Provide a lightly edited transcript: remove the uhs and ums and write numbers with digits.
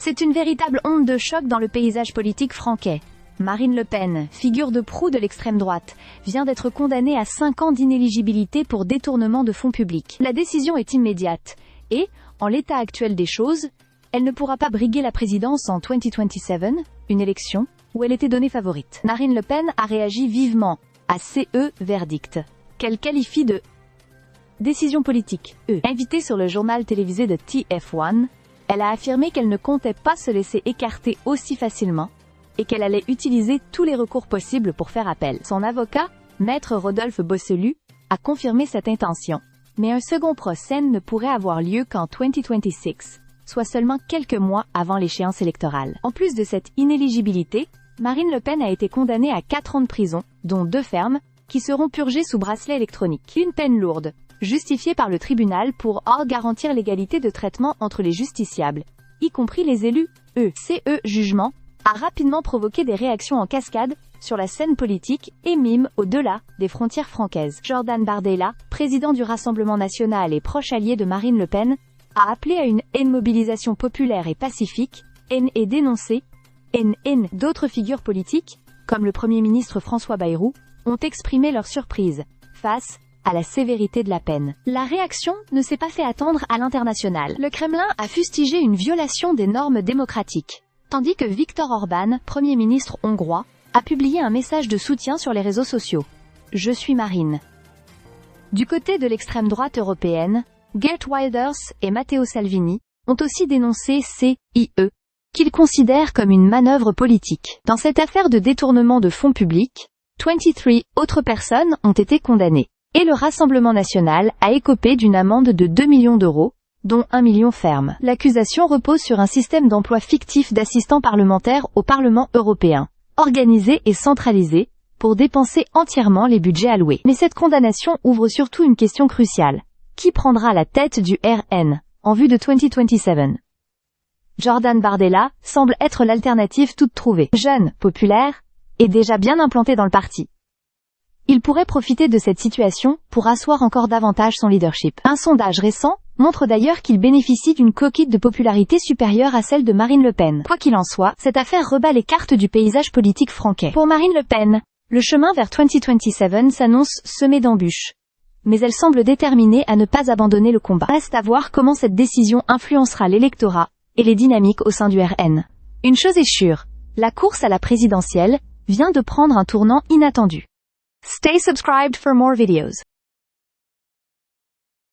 C'est une véritable onde de choc dans le paysage politique franquais. Marine Le Pen, figure de proue de l'extrême droite, vient d'être condamnée à 5 ans d'inéligibilité pour détournement de fonds publics. La décision est immédiate et, en l'état actuel des choses, elle ne pourra pas briguer la présidence en 2027, une élection où elle était donnée favorite. Marine Le Pen a réagi vivement à ce verdict, qu'elle qualifie de décision politique. Invitée sur le journal télévisé de TF1, elle a affirmé qu'elle ne comptait pas se laisser écarter aussi facilement et qu'elle allait utiliser tous les recours possibles pour faire appel. Son avocat, Maître Rodolphe Bosselu, a confirmé cette intention. Mais un second procès ne pourrait avoir lieu qu'en 2026, soit seulement quelques mois avant l'échéance électorale. En plus de cette inéligibilité, Marine Le Pen a été condamnée à 4 ans de prison, dont 2 fermes, qui seront purgées sous bracelet électronique. Une peine lourde, justifiée par le tribunal pour garantir l'égalité de traitement entre les justiciables, y compris les élus. Ce jugement a rapidement provoqué des réactions en cascade sur la scène politique et mime au-delà des frontières francaises. Jordan Bardella, président du Rassemblement national et proche allié de Marine Le Pen, a appelé à une mobilisation populaire et pacifique, et dénoncé D'autres figures politiques, comme le Premier ministre François Bayrou, ont exprimé leur surprise face à la sévérité de la peine. La réaction ne s'est pas fait attendre à l'international. Le Kremlin a fustigé une violation des normes démocratiques, tandis que Viktor Orban, Premier ministre hongrois, a publié un message de soutien sur les réseaux sociaux. « Je suis Marine ». Du côté de l'extrême droite européenne, Geert Wilders et Matteo Salvini ont aussi dénoncé CIE, qu'ils considèrent comme une manœuvre politique. Dans cette affaire de détournement de fonds publics, 23 autres personnes ont été condamnées. Et le Rassemblement national a écopé d'une amende de 2 millions d'euros, dont 1 million ferme. L'accusation repose sur un système d'emploi fictif d'assistants parlementaires au Parlement européen, organisé et centralisé, pour dépenser entièrement les budgets alloués. Mais cette condamnation ouvre surtout une question cruciale. Qui prendra la tête du RN, en vue de 2027? Jordan Bardella semble être l'alternative toute trouvée. Jeune, populaire, et déjà bien implanté dans le parti. Il pourrait profiter de cette situation pour asseoir encore davantage son leadership. Un sondage récent montre d'ailleurs qu'il bénéficie d'une coquille de popularité supérieure à celle de Marine Le Pen. Quoi qu'il en soit, cette affaire rebat les cartes du paysage politique franquais. Pour Marine Le Pen, le chemin vers 2027 s'annonce semé d'embûches. Mais elle semble déterminée à ne pas abandonner le combat. Reste à voir comment cette décision influencera l'électorat et les dynamiques au sein du RN. Une chose est sûre, la course à la présidentielle vient de prendre un tournant inattendu. Stay subscribed for more videos.